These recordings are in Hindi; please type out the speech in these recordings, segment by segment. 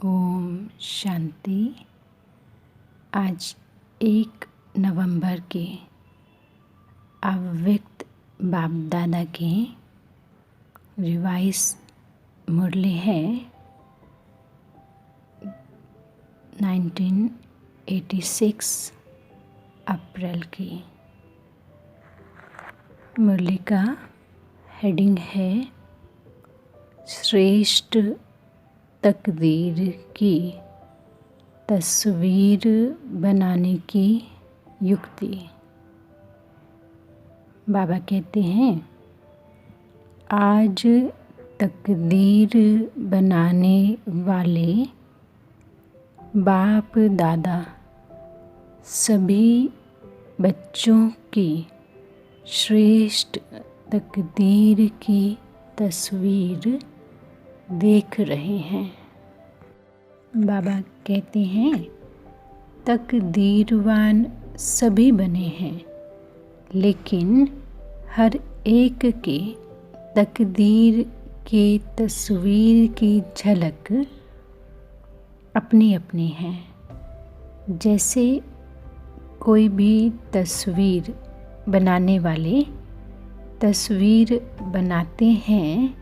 ओम शांति। आज 1 नवंबर के अव्यक्त बाप दादा की रिवाइज मुरली है 1986 अप्रैल की। मुरली का हेडिंग है श्रेष्ठ तकदीर की तस्वीर बनाने की युक्ति। बाबा कहते हैं, आज तकदीर बनाने वाले बाप दादा सभी बच्चों की श्रेष्ठ तकदीर की तस्वीर देख रहे हैं। बाबा कहते हैं, तकदीरवान सभी बने हैं, लेकिन हर एक के तकदीर की तस्वीर की झलक अपनी अपनी है। जैसे कोई भी तस्वीर बनाने वाले तस्वीर बनाते हैं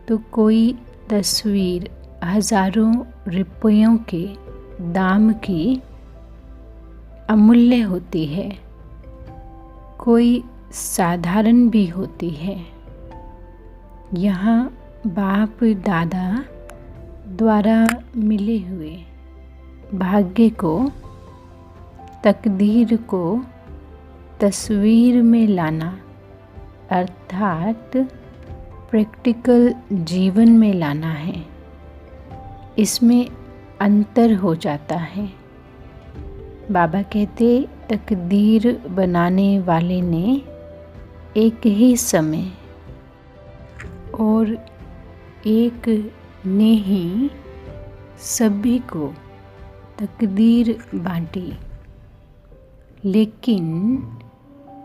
तो कोई तस्वीर हज़ारों रुपयों के दाम की अमूल्य होती है, कोई साधारण भी होती है। यहाँ बाप दादा द्वारा मिले हुए भाग्य को, तकदीर को तस्वीर में लाना अर्थात प्रैक्टिकल जीवन में लाना है। इसमें अंतर हो जाता है। बाबा कहते, तकदीर बनाने वाले ने एक ही समय और एक ने ही सभी को तकदीर बांटी, लेकिन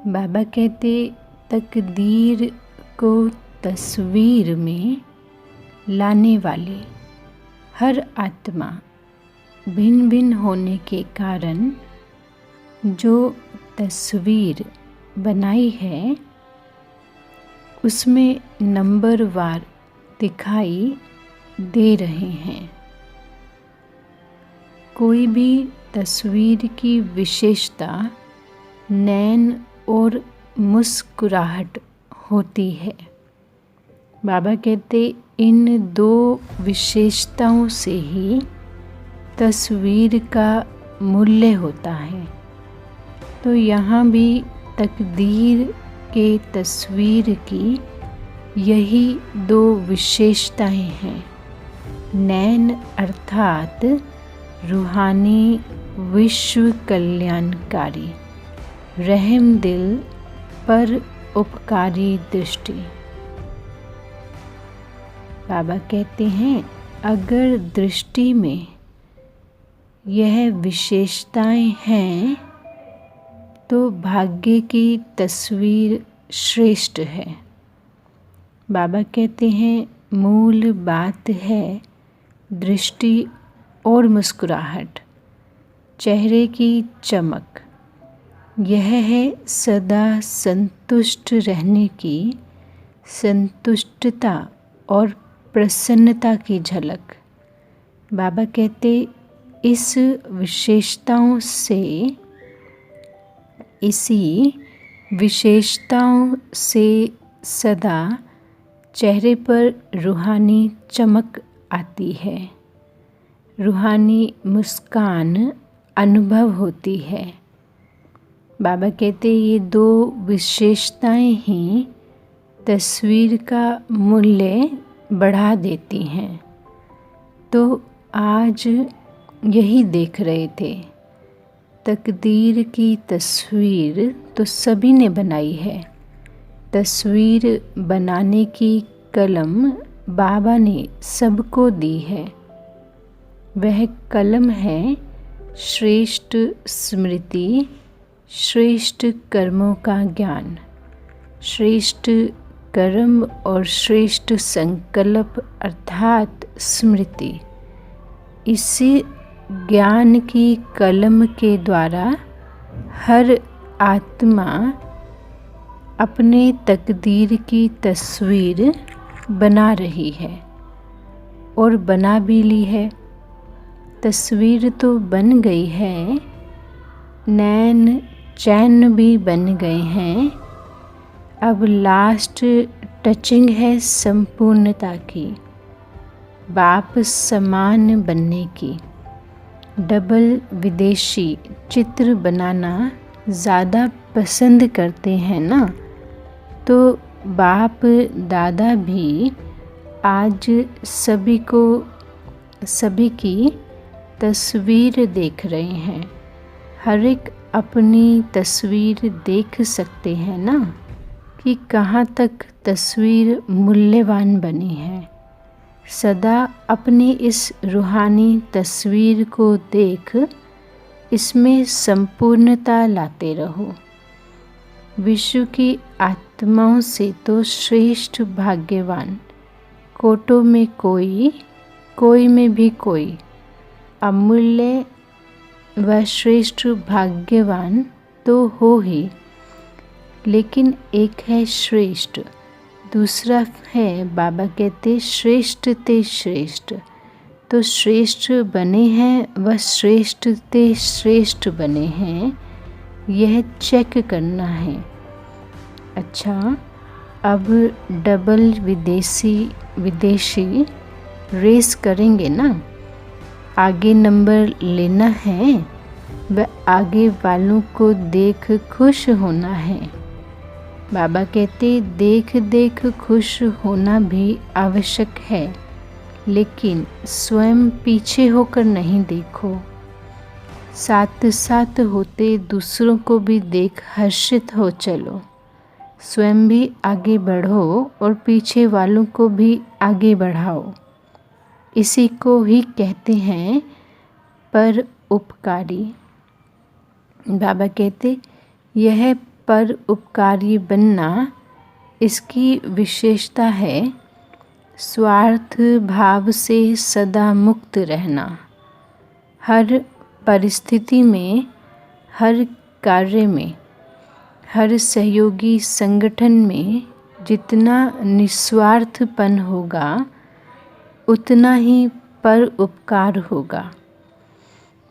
बाबा कहते तकदीर को तस्वीर में लाने वाले हर आत्मा भिन्न भिन्न होने के कारण जो तस्वीर बनाई है उसमें नंबरवार दिखाई दे रहे हैं। कोई भी तस्वीर की विशेषता नैन और मुस्कुराहट होती है। बाबा कहते, इन दो विशेषताओं से ही तस्वीर का मूल्य होता है। तो यहाँ भी तकदीर के तस्वीर की यही दो विशेषताएं हैं। नैन अर्थात रूहानी विश्व कल्याणकारी, रहम दिल पर उपकारी दृष्टि। बाबा कहते हैं, अगर दृष्टि में यह विशेषताएं हैं तो भाग्य की तस्वीर श्रेष्ठ है। बाबा कहते हैं, मूल बात है दृष्टि और मुस्कुराहट, चेहरे की चमक। यह है सदा संतुष्ट रहने की संतुष्टता और प्रसन्नता की झलक। बाबा कहते, इस विशेषताओं से, इसी विशेषताओं से सदा चेहरे पर रूहानी चमक आती है, रूहानी मुस्कान अनुभव होती है। बाबा कहते, ये दो विशेषताएं ही तस्वीर का मूल्य बढ़ा देती हैं। तो आज यही देख रहे थे, तकदीर की तस्वीर तो सभी ने बनाई है। तस्वीर बनाने की कलम बाबा ने सबको दी है। वह कलम है श्रेष्ठ स्मृति, श्रेष्ठ कर्मों का ज्ञान, श्रेष्ठ कर्म और श्रेष्ठ संकल्प अर्थात स्मृति। इस ज्ञान की कलम के द्वारा हर आत्मा अपने तकदीर की तस्वीर बना रही है और बना भी ली है। तस्वीर तो बन गई है, नैन चैन भी बन गए हैं। अब लास्ट टचिंग है संपूर्णता की, बाप समान बनने की। डबल विदेशी चित्र बनाना ज़्यादा पसंद करते हैं ना, तो बाप दादा भी आज सभी की तस्वीर देख रहे हैं। हर एक अपनी तस्वीर देख सकते हैं ना कि कहाँ तक तस्वीर मूल्यवान बनी है। सदा अपनी इस रूहानी तस्वीर को देख इसमें संपूर्णता लाते रहो। विश्व की आत्माओं से तो श्रेष्ठ भाग्यवान कोटों में कोई में भी कोई अमूल्य व श्रेष्ठ भाग्यवान तो हो ही, लेकिन एक है श्रेष्ठ, दूसरा है बाबा कहते श्रेष्ठ ते श्रेष्ठ। तो श्रेष्ठ बने हैं व श्रेष्ठ ते श्रेष्ठ बने हैं, यह चेक करना है। अच्छा, अब डबल विदेशी रेस करेंगे ना, आगे नंबर लेना है व आगे वालों को देख खुश होना है। बाबा कहते देख देख खुश होना भी आवश्यक है, लेकिन स्वयं पीछे होकर नहीं देखो। साथ साथ होते दूसरों को भी देख हर्षित हो चलो। स्वयं भी आगे बढ़ो और पीछे वालों को भी आगे बढ़ाओ। इसी को ही कहते हैं पर उपकारी। बाबा कहते यह पर उपकारी बनना, इसकी विशेषता है स्वार्थ भाव से सदा मुक्त रहना। हर परिस्थिति में, हर कार्य में, हर सहयोगी संगठन में जितना निस्वार्थपन होगा उतना ही पर उपकार होगा।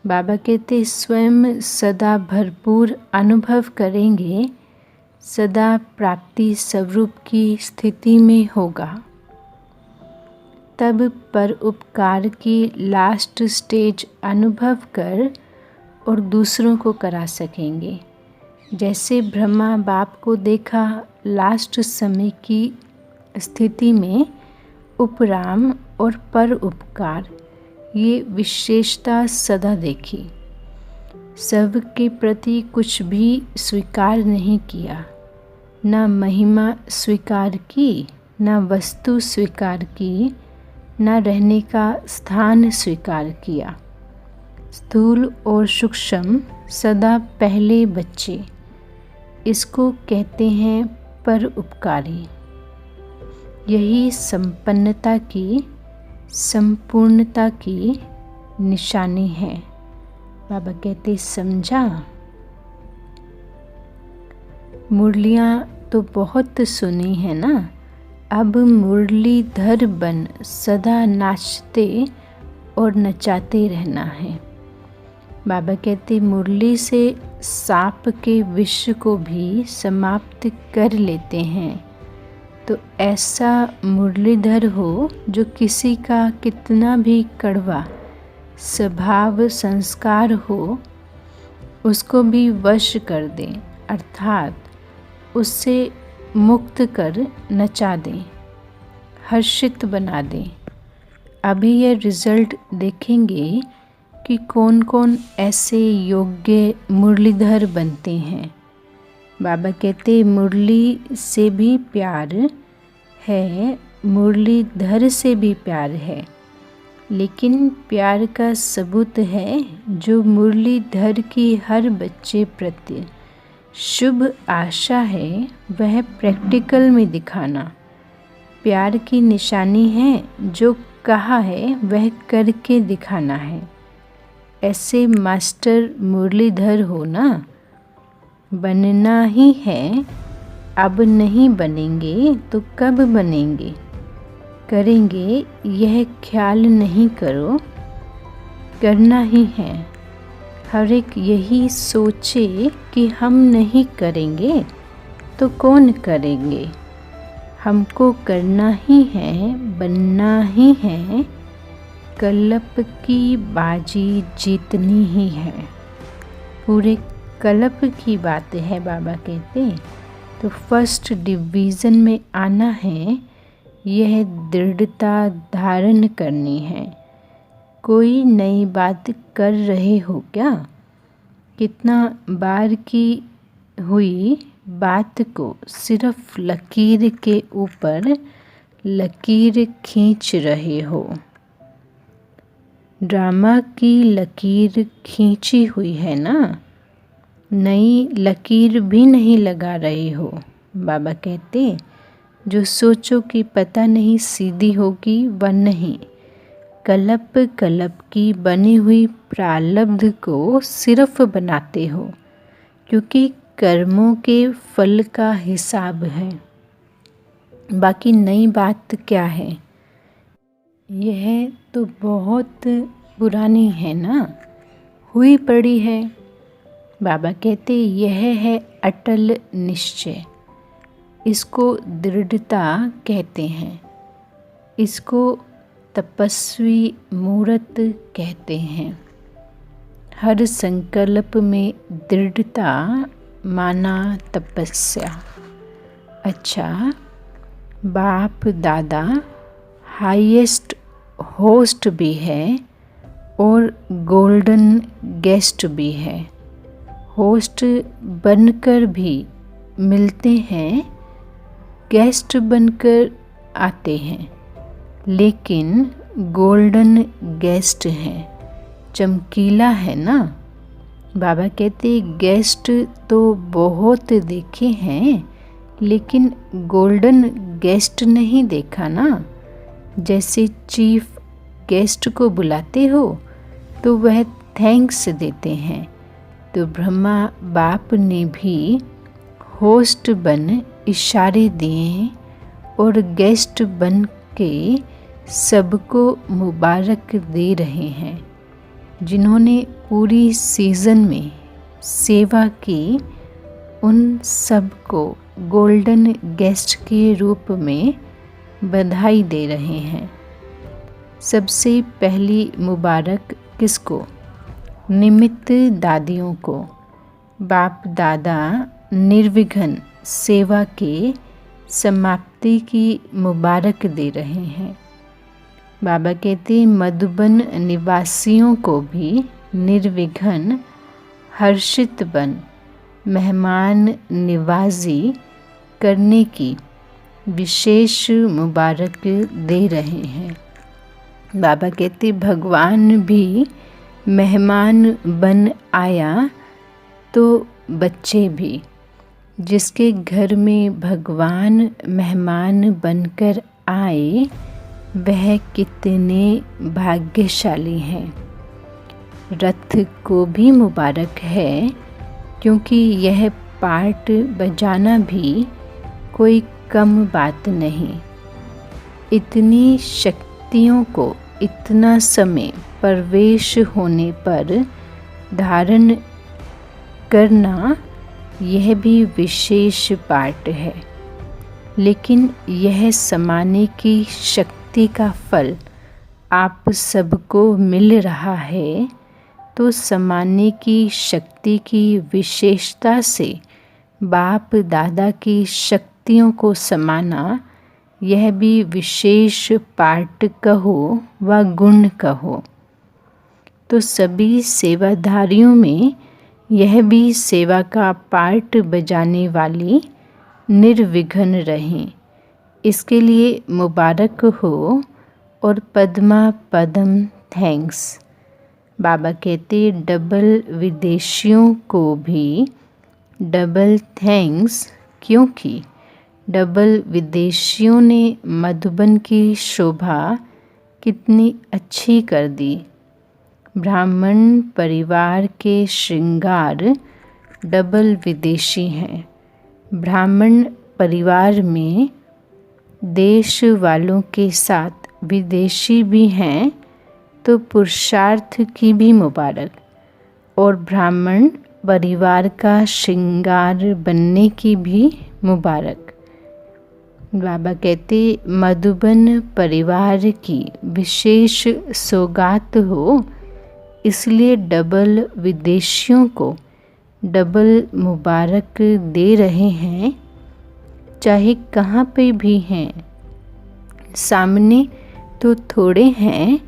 बाबा कहते स्वयं सदा भरपूर अनुभव करेंगे, सदा प्राप्ति स्वरूप की स्थिति में होगा। तब पर उपकार की लास्ट स्टेज अनुभव कर और दूसरों को करा सकेंगे। जैसे ब्रह्मा बाप को देखा लास्ट समय की स्थिति में उपराम और पर उपकार, ये विशेषता सदा देखी। सब के प्रति कुछ भी स्वीकार नहीं किया, न महिमा स्वीकार की, न वस्तु स्वीकार की, न रहने का स्थान स्वीकार किया। स्थूल और सूक्ष्म सदा पहले बच्चे, इसको कहते हैं पर उपकारी। यही संपन्नता की, संपूर्णता की निशानी है। बाबा कहते समझा। मुरलियाँ तो बहुत सुनी है ना, अब मुरलीधर बन सदा नाचते और नचाते रहना है। बाबा कहते मुरली से सांप के विष को भी समाप्त कर लेते हैं। तो ऐसा मुरलीधर हो जो किसी का कितना भी कड़वा स्वभाव संस्कार हो उसको भी वश कर दें, अर्थात उससे मुक्त कर नचा दें, हर्षित बना दें। अभी यह रिज़ल्ट देखेंगे कि कौन कौन ऐसे योग्य मुरलीधर बनते हैं। बाबा कहते मुरली से भी प्यार है, मुरलीधर से भी प्यार है, लेकिन प्यार का सबूत है जो मुरलीधर की हर बच्चे प्रति शुभ आशा है वह प्रैक्टिकल में दिखाना। प्यार की निशानी है जो कहा है वह करके दिखाना है। ऐसे मास्टर मुरलीधर हो ना, बनना ही है। अब नहीं बनेंगे तो कब बनेंगे? करेंगे यह ख्याल नहीं करो, करना ही है। हर एक यही सोचे कि हम नहीं करेंगे तो कौन करेंगे। हमको करना ही है, बनना ही है, कलप की बाजी जीतनी ही है। पूरे कलप की बात है बाबा कहते। तो फर्स्ट डिवीज़न में आना है, यह दृढ़ता धारण करनी है। कोई नई बात कर रहे हो क्या? कितना बार की हुई बात को सिर्फ लकीर के ऊपर लकीर खींच रहे हो। ड्रामा की लकीर खींची हुई है ना, नई लकीर भी नहीं लगा रहे हो। बाबा कहते जो सोचो कि पता नहीं सीधी होगी व नहीं, कलप कलप की बनी हुई प्रारब्ध को सिर्फ बनाते हो, क्योंकि कर्मों के फल का हिसाब है। बाकी नई बात क्या है? यह तो बहुत पुरानी है ना, हुई पड़ी है। बाबा कहते यह है अटल निश्चय। इसको दृढ़ता कहते हैं। इसको तपस्वी मूर्त कहते हैं। हर संकल्प में दृढ़ता माना तपस्या। अच्छा, बाप दादा हाईएस्ट होस्ट भी है और गोल्डन गेस्ट भी है। होस्ट बनकर भी मिलते हैं, गेस्ट बनकर आते हैं, लेकिन गोल्डन गेस्ट हैं। चमकीला है ना। बाबा कहते गेस्ट तो बहुत देखे हैं, लेकिन गोल्डन गेस्ट नहीं देखा ना। जैसे चीफ गेस्ट को बुलाते हो तो वह थैंक्स देते हैं, तो ब्रह्मा बाप ने भी होस्ट बन इशारे दिए और गेस्ट बन के सबको मुबारक दे रहे हैं। जिन्होंने पूरी सीज़न में सेवा की, उन सबको गोल्डन गेस्ट के रूप में बधाई दे रहे हैं। सबसे पहली मुबारक किसको? निमित्त दादियों को। बाप दादा निर्विघ्न सेवा के समाप्ति की मुबारक दे रहे हैं। बाबा कहते मधुबन निवासियों को भी निर्विघ्न हर्षित बन मेहमान निवाजी करने की विशेष मुबारक दे रहे हैं। बाबा कहते भगवान भी मेहमान बन आया तो बच्चे भी। जिसके घर में भगवान मेहमान बनकर आए वह कितने भाग्यशाली हैं। रथ को भी मुबारक है, क्योंकि यह पार्ट बजाना भी कोई कम बात नहीं। इतनी शक्तियों को इतना समय प्रवेश होने पर धारण करना, यह भी विशेष पार्ट है। लेकिन यह समाने की शक्ति का फल आप सबको मिल रहा है, तो समाने की शक्ति की विशेषता से बाप दादा की शक्तियों को समाना, यह भी विशेष पार्ट कहो व गुण कहो। तो सभी सेवाधारियों में यह भी सेवा का पार्ट बजाने वाली निर्विघ्न रहें, इसके लिए मुबारक हो और पद्मा पदम थैंक्स। बाबा कहते डबल विदेशियों को भी डबल थैंक्स, क्योंकि डबल विदेशियों ने मधुबन की शोभा कितनी अच्छी कर दी। ब्राह्मण परिवार के श्रृंगार डबल विदेशी हैं। ब्राह्मण परिवार में देश वालों के साथ विदेशी भी हैं तो पुरुषार्थ की भी मुबारक, और ब्राह्मण परिवार का श्रृंगार बनने की भी मुबारक। बाबा कहते मधुबन परिवार की विशेष सौगात हो, इसलिए डबल विदेशियों को डबल मुबारक दे रहे हैं। चाहे कहाँ पे भी हैं, सामने तो थोड़े हैं,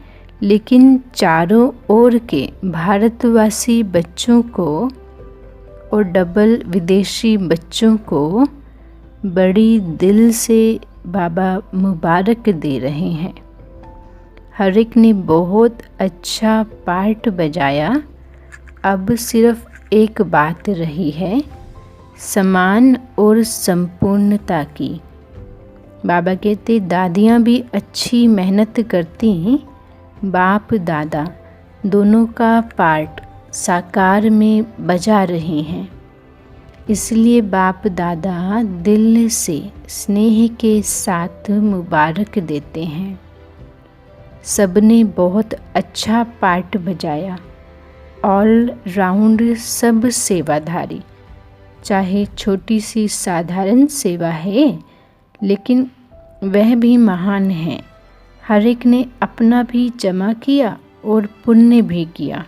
लेकिन चारों ओर के भारतवासी बच्चों को और डबल विदेशी बच्चों को बड़ी दिल से बाबा मुबारक दे रहे हैं। हर एक ने बहुत अच्छा पार्ट बजाया। अब सिर्फ एक बात रही है, समान और संपूर्णता की। बाबा कहते दादियाँ भी अच्छी मेहनत करती, बाप दादा दोनों का पार्ट साकार में बजा रहे हैं, इसलिए बाप दादा दिल से स्नेह के साथ मुबारक देते हैं। सबने बहुत अच्छा पार्ट बजाया। ऑल राउंड सब सेवाधारी, चाहे छोटी सी साधारण सेवा है, लेकिन वह भी महान है। हर एक ने अपना भी जमा किया और पुण्य भी किया।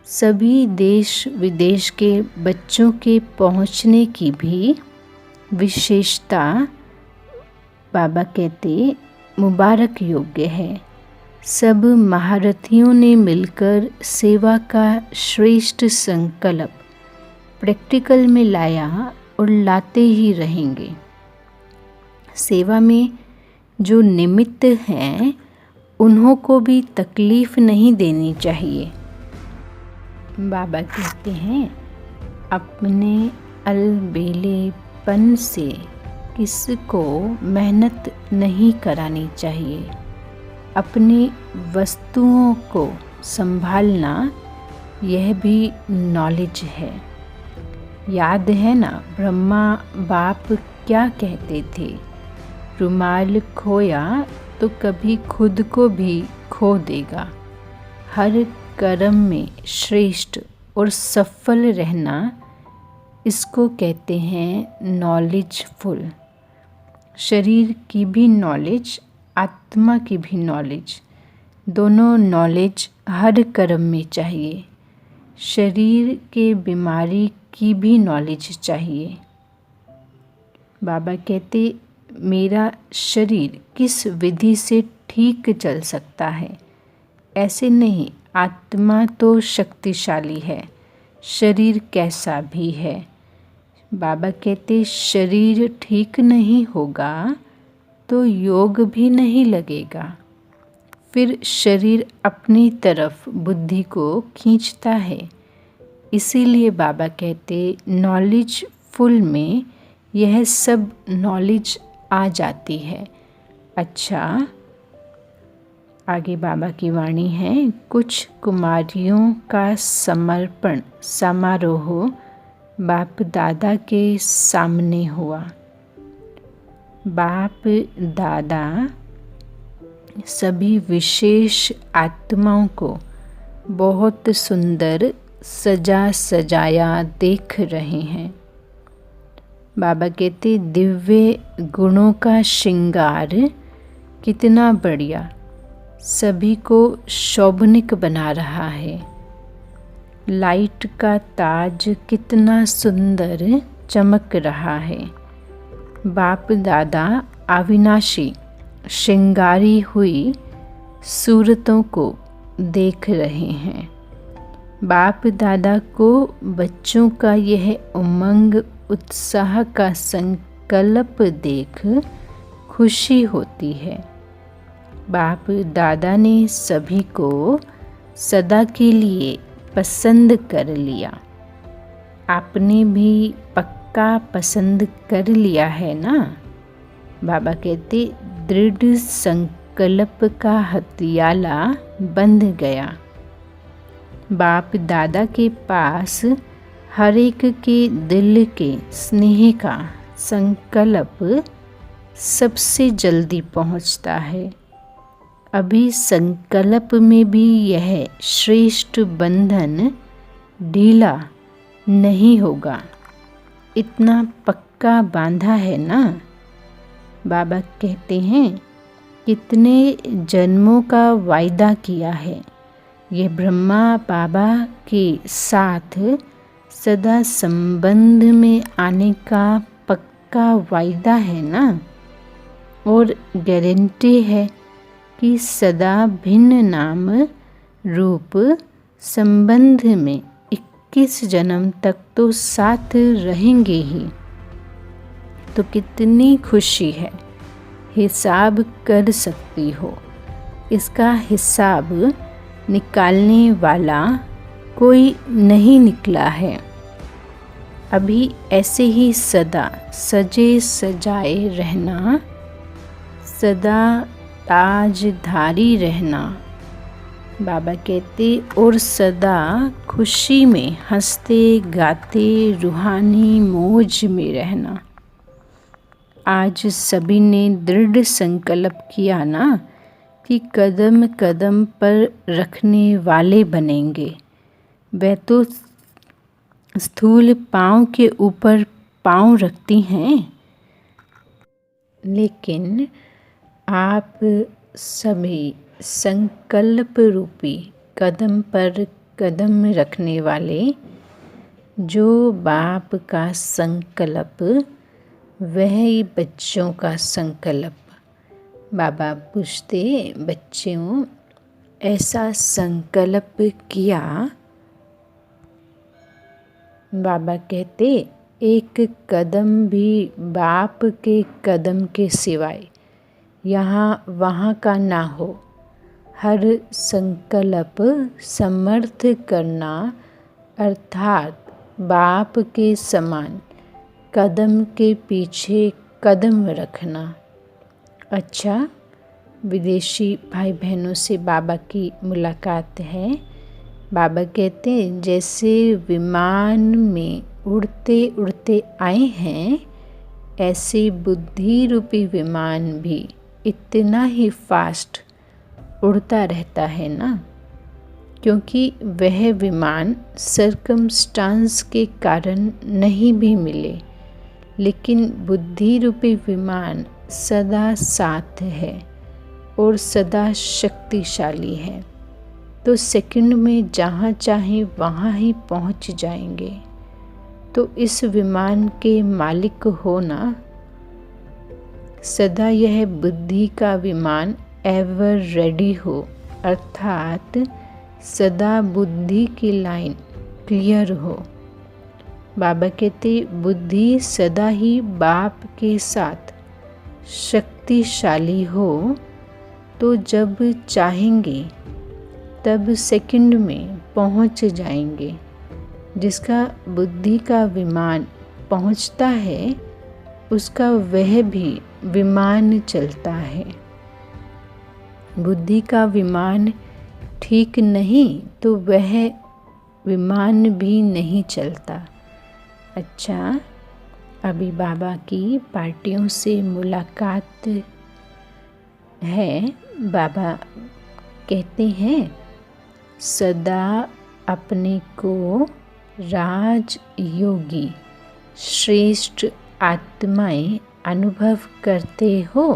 सभी देश विदेश के बच्चों के पहुंचने की भी विशेषता बाबा कहते मुबारक योग्य है। सब महारथियों ने मिलकर सेवा का श्रेष्ठ संकल्प प्रैक्टिकल में लाया और लाते ही रहेंगे। सेवा में जो निमित्त हैं उन्हों को भी तकलीफ़ नहीं देनी चाहिए। बाबा कहते हैं अपने अलबेलेपन से किसको मेहनत नहीं करानी चाहिए। अपनी वस्तुओं को संभालना यह भी नॉलेज है। याद है ना ब्रह्मा बाप क्या कहते थे, रुमाल खोया तो कभी खुद को भी खो देगा। हर कर्म में श्रेष्ठ और सफल रहना, इसको कहते हैं नॉलेजफुल। शरीर की भी नॉलेज, आत्मा की भी नॉलेज, दोनों नॉलेज हर कर्म में चाहिए। शरीर के बीमारी की भी नॉलेज चाहिए। बाबा कहते मेरा शरीर किस विधि से ठीक चल सकता है, ऐसे नहीं। आत्मा तो शक्तिशाली है, शरीर कैसा भी है। बाबा कहते शरीर ठीक नहीं होगा तो योग भी नहीं लगेगा। फिर शरीर अपनी तरफ बुद्धि को खींचता है। इसीलिए बाबा कहते नॉलेजफुल में यह सब नॉलेज आ जाती है। अच्छा, आगे बाबा की वाणी है। कुछ कुमारियों का समर्पण समारोह बाप दादा के सामने हुआ। बाप दादा सभी विशेष आत्माओं को बहुत सुंदर सजा सजाया देख रहे हैं। बाबा कहते दिव्य गुणों का श्रृंगार कितना बढ़िया, सभी को शोभनिक बना रहा है। लाइट का ताज कितना सुंदर चमक रहा है। बाप दादा अविनाशी श्रृंगारी हुई सूरतों को देख रहे हैं। बाप दादा को बच्चों का यह उमंग उत्साह का संकल्प देख खुशी होती है। बाप दादा ने सभी को सदा के लिए पसंद कर लिया। आपने भी पक्का पसंद कर लिया है ना। बाबा कहते दृढ़ संकल्प का हथियाला बंध गया। बाप दादा के पास हर एक के दिल के स्नेह का संकल्प सबसे जल्दी पहुंचता है। अभी संकल्प में भी यह श्रेष्ठ बंधन ढीला नहीं होगा, इतना पक्का बांधा है ना। बाबा कहते हैं कितने जन्मों का वायदा किया है। ये ब्रह्मा बाबा के साथ सदा संबंध में आने का पक्का वायदा है ना, और गारंटी है कि सदा भिन्न नाम रूप संबंध में 21 जन्म तक तो साथ रहेंगे ही। तो कितनी खुशी है, हिसाब कर सकती हो। इसका हिसाब निकालने वाला कोई नहीं निकला है। अभी ऐसे ही सदा सजे सजाए रहना, सदा ताजधारी रहना। बाबा कहते और सदा खुशी में हंसते गाते रूहानी मौज में रहना। आज सभी ने दृढ़ संकल्प किया ना कि कदम कदम पर रखने वाले बनेंगे। वह तो स्थूल पाँव के ऊपर पाँव रखती हैं, लेकिन आप सभी संकल्प रूपी कदम पर कदम रखने वाले, जो बाप का संकल्प वह ही बच्चों का संकल्प। बाबा पूछते, बच्चों ऐसा संकल्प किया? बाबा कहते एक कदम भी बाप के कदम के सिवाय यहाँ वहाँ का ना हो। हर संकल्प समर्थ करना अर्थात बाप के समान कदम के पीछे कदम रखना। अच्छा, विदेशी भाई बहनों से बाबा की मुलाकात है। बाबा कहते हैं जैसे विमान में उड़ते उड़ते आए हैं, ऐसे बुद्धि रूपी विमान भी इतना ही फास्ट उड़ता रहता है ना, क्योंकि वह विमान सर्कमस्टांस के कारण नहीं भी मिले, लेकिन बुद्धि रूपी विमान सदा साथ है और सदा शक्तिशाली है। तो सेकंड में जहाँ चाहे वहाँ ही पहुँच जाएंगे। तो इस विमान के मालिक होना, सदा यह बुद्धि का विमान एवर रेडी हो, अर्थात सदा बुद्धि की लाइन क्लियर हो। बाबा कहते बुद्धि सदा ही बाप के साथ शक्तिशाली हो, तो जब चाहेंगे तब सेकंड में पहुंच जाएंगे। जिसका बुद्धि का विमान पहुंचता है, उसका वह भी विमान चलता है। बुद्धि का विमान ठीक नहीं तो वह विमान भी नहीं चलता। अच्छा, अभी बाबा की पार्टियों से मुलाकात है। बाबा कहते हैं सदा अपने को राजयोगी श्रेष्ठ आत्माएं अनुभव करते हो।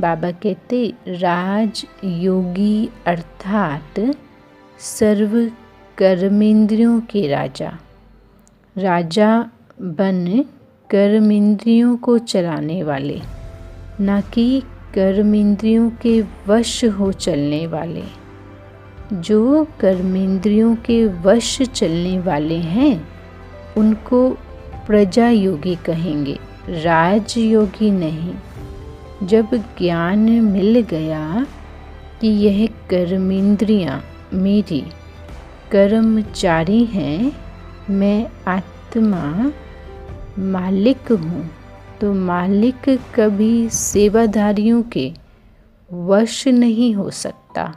बाबा कहते राजयोगी अर्थात सर्व कर्मेंद्रियों के राजा। राजा बन कर्मेंद्रियों को चलाने वाले, ना कि कर्मेंद्रियों के वश हो चलने वाले। जो कर्मेंद्रियों के वश चलने वाले हैं, उनको प्रजा योगी कहेंगे, राजयोगी नहीं। जब ज्ञान मिल गया कि यह कर्मेंद्रियाँ मेरी कर्मचारी हैं, मैं आत्मा मालिक हूँ, तो मालिक कभी सेवाधारियों के वश नहीं हो सकता।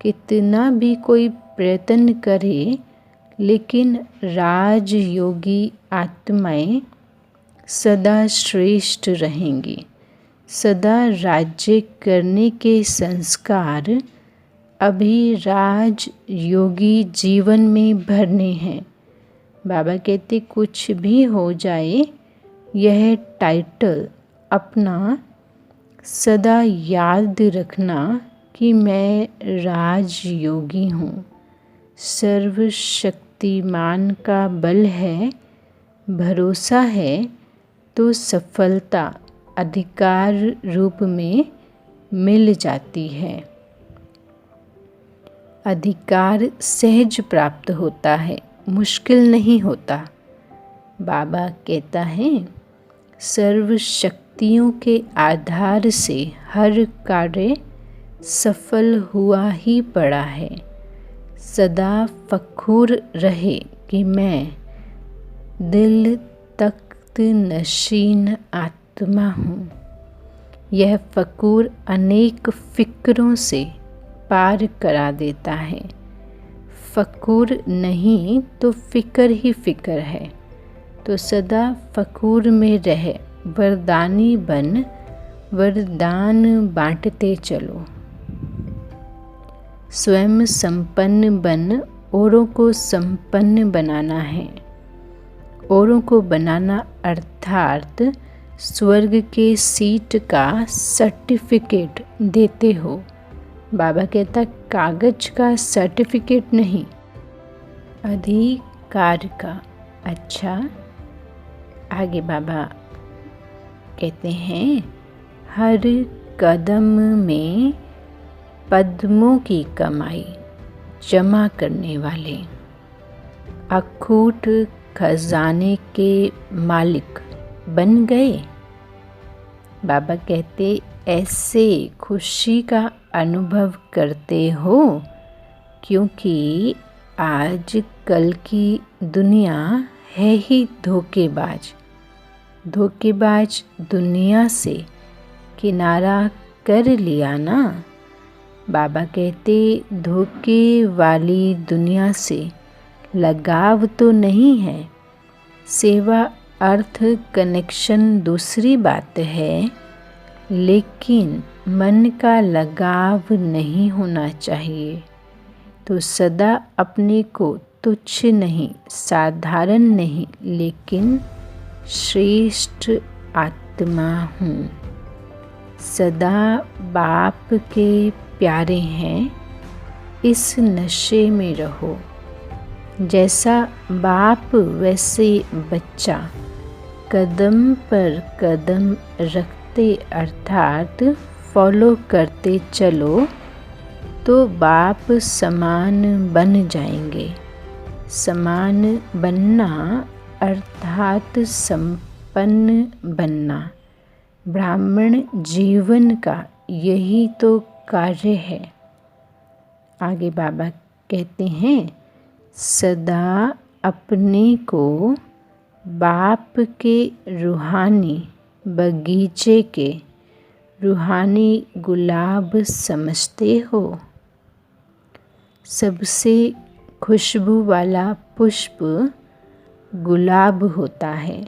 कितना भी कोई प्रयत्न करे, लेकिन राजयोगी आत्माएं सदा श्रेष्ठ रहेंगी। सदा राज्य करने के संस्कार अभी राजयोगी जीवन में भरने हैं। बाबा कहते कुछ भी हो जाए, यह टाइटल अपना सदा याद रखना कि मैं राजयोगी हूँ। सर्वशक्तिमान का बल है, भरोसा है तो सफलता अधिकार रूप में मिल जाती है। अधिकार सहज प्राप्त होता है, मुश्किल नहीं होता। बाबा कहता है सर्वशक्तियों के आधार से हर कार्य सफल हुआ ही पड़ा है। सदा फखूर रहे कि मैं दिल तख्त नशीन आत्मा हूँ। यह फखूर अनेक फिक्रों से पार करा देता है। फखूर नहीं तो फिक्र ही फिक्र है, तो सदा फखूर में रह वरदानी बन वरदान बांटते चलो। स्वयं संपन्न बन औरों को संपन्न बनाना है। औरों को बनाना अर्थात स्वर्ग के सीट का सर्टिफिकेट देते हो। बाबा कहता कागज का सर्टिफिकेट नहीं, अधिकार का। अच्छा, आगे बाबा कहते हैं हर कदम में पद्मों की कमाई जमा करने वाले अखूट खजाने के मालिक बन गए। बाबा कहते ऐसे खुशी का अनुभव करते हो क्योंकि आज कल की दुनिया है ही धोखेबाज। धोखेबाज दुनिया से किनारा कर लिया ना। बाबा कहते धोखे वाली दुनिया से लगाव तो नहीं है। सेवा अर्थ कनेक्शन दूसरी बात है, लेकिन मन का लगाव नहीं होना चाहिए। तो सदा अपने को तुच्छ नहीं, साधारण नहीं, लेकिन श्रेष्ठ आत्मा हूँ। सदा बाप के प्यारे हैं, इस नशे में रहो। जैसा बाप वैसे बच्चा कदम पर कदम रखते अर्थात फॉलो करते चलो तो बाप समान बन जाएंगे। समान बनना अर्थात संपन्न बनना। ब्राह्मण जीवन का यही तो कार्य है। आगे बाबा कहते हैं सदा अपने को बाप के रूहानी बगीचे के रूहानी गुलाब समझते हो। सबसे खुशबू वाला पुष्प गुलाब होता है।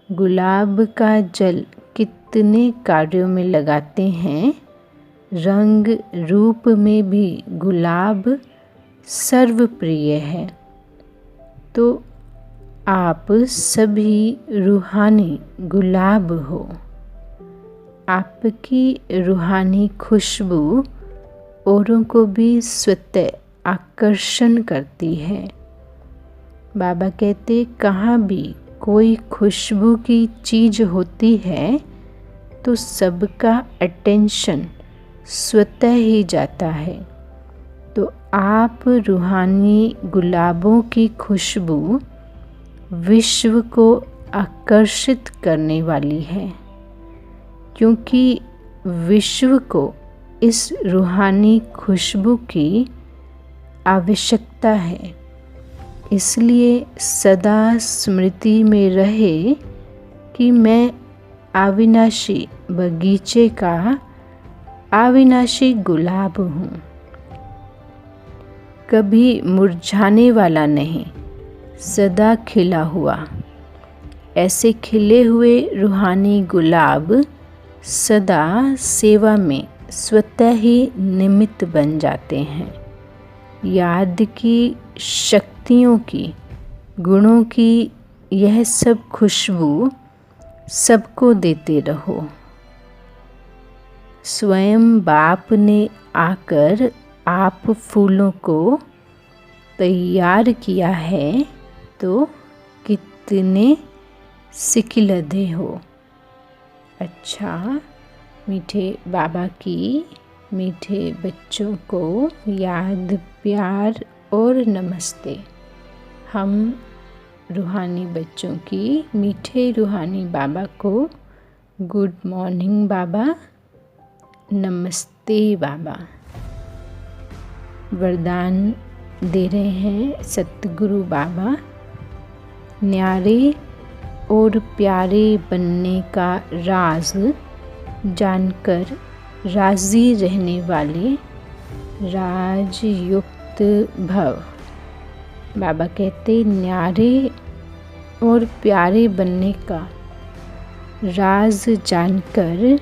गुलाब का जल कितने कार्यों में लगाते हैं। रंग रूप में भी गुलाब सर्वप्रिय है। तो आप सभी रूहानी गुलाब हो। आपकी रूहानी खुशबू औरों को भी स्वतः आकर्षण करती है। बाबा कहते कहाँ भी कोई खुशबू की चीज़ होती है तो सबका अटेंशन स्वतः ही जाता है। तो आप रूहानी गुलाबों की खुशबू विश्व को आकर्षित करने वाली है, क्योंकि विश्व को इस रूहानी खुशबू की आवश्यकता है। इसलिए सदा स्मृति में रहे कि मैं अविनाशी बगीचे का अविनाशी गुलाब हूँ, कभी मुरझाने वाला नहीं, सदा खिला हुआ। ऐसे खिले हुए रूहानी गुलाब सदा सेवा में स्वतः ही निमित्त बन जाते हैं। याद की, शक्तियों की, गुणों की यह सब खुशबू सबको देते रहो। स्वयं बाप ने आकर आप फूलों को तैयार किया है, तो कितने सिखिलधे हो। अच्छा, मीठे बाबा की मीठे बच्चों को याद, प्यार और नमस्ते। हम रूहानी बच्चों की मीठे रूहानी बाबा को गुड मॉर्निंग बाबा, नमस्ते बाबा वरदान दे रहे हैं सतगुरु बाबा। न्यारे और प्यारे बनने का राज जानकर राजी रहने वाले राजयुक्त भव। बाबा कहते न्यारे और प्यारे बनने का राज जानकर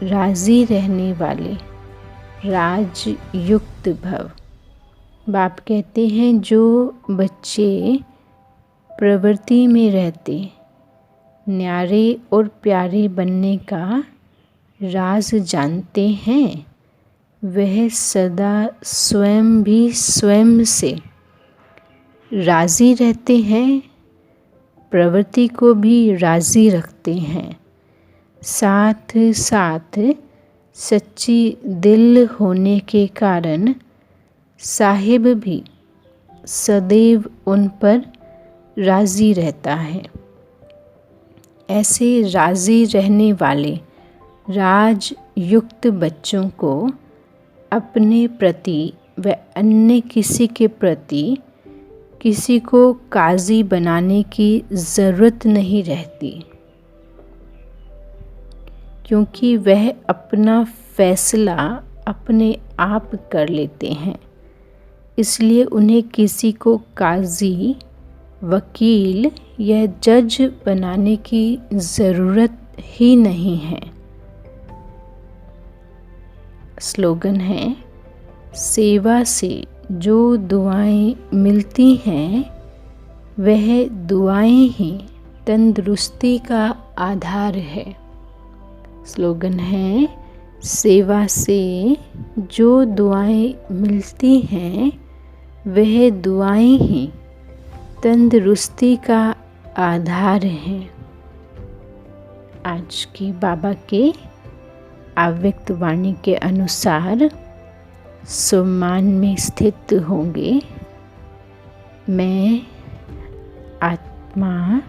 राजी रहने वाले राजयुक्त भव। बाप कहते हैं जो बच्चे प्रवृत्ति में रहते न्यारे और प्यारे बनने का राज जानते हैं, वह सदा स्वयं भी स्वयं से राज़ी रहते हैं, प्रवृत्ति को भी राज़ी रखते हैं। साथ साथ सच्ची दिल होने के कारण साहिब भी सदैव उन पर राज़ी रहता है। ऐसे राज़ी रहने वाले राजयुक्त बच्चों को अपने प्रति व अन्य किसी के प्रति किसी को काजी बनाने की ज़रूरत नहीं रहती, क्योंकि वह अपना फैसला अपने आप कर लेते हैं। इसलिए उन्हें किसी को काजी, वकील या जज बनाने की ज़रूरत ही नहीं है। स्लोगन है, सेवा से जो दुआएं मिलती हैं वह दुआएं ही तंदुरुस्ती का आधार है। स्लोगन है, सेवा से जो दुआएं मिलती हैं वह दुआएं ही तंदुरुस्ती का आधार है। आज की बाबा के अव्यक्त वाणी के अनुसार सुमान में स्थित होंगे। मैं आत्मा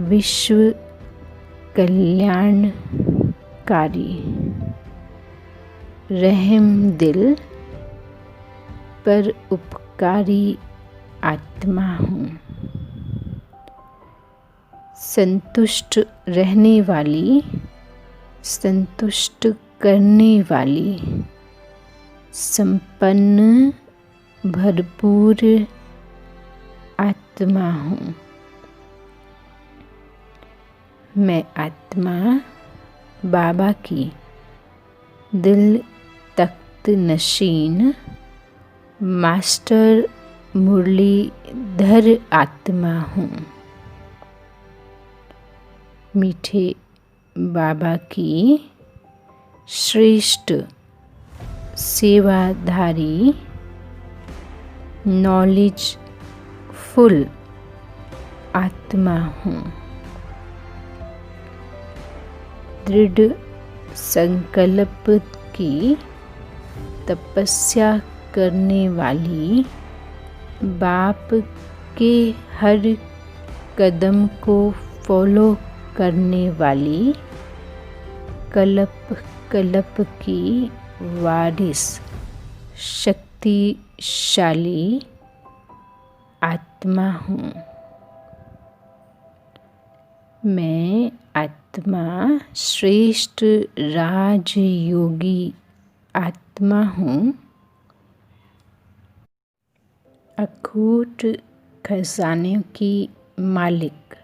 विश्व कल्याणकारी रहम दिल पर उपकारी आत्मा हूँ। संतुष्ट रहने वाली, संतुष्ट करने वाली, संपन्न भरपूर आत्मा हूँ। मैं आत्मा बाबा की दिल तख्त नशीन मास्टर मुरलीधर आत्मा हूँ। मीठे बाबा की श्रेष्ठ सेवाधारी नॉलेज फुल आत्मा हूँ। दृढ़ संकल्प की तपस्या करने वाली, बाप के हर कदम को फॉलो करने वाली, कल्प कल्प की वारिस शक्तिशाली आत्मा हूँ। मैं आत्मा श्रेष्ठ राजयोगी आत्मा हूँ। अखूट खजाने की मालिक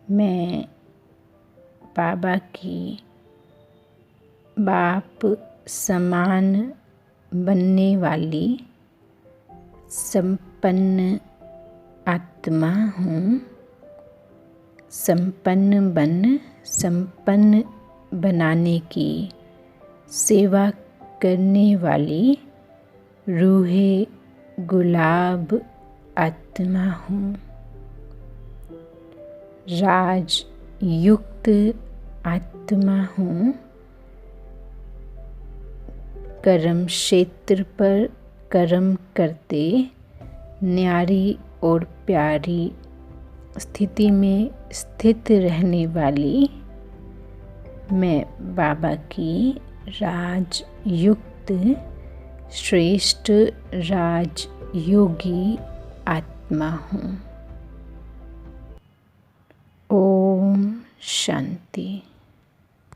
मैं बाबा की बाप समान बनने वाली संपन्न आत्मा हूँ। संपन्न बनाने की सेवा करने वाली रूहे गुलाब आत्मा हूँ। राजयुक्त आत्मा हूँ। कर्म क्षेत्र पर कर्म करते न्यारी और प्यारी स्थिति में स्थित रहने वाली मैं बाबा की राजयुक्त श्रेष्ठ राजयोगी आत्मा हूँ। ओम शांति।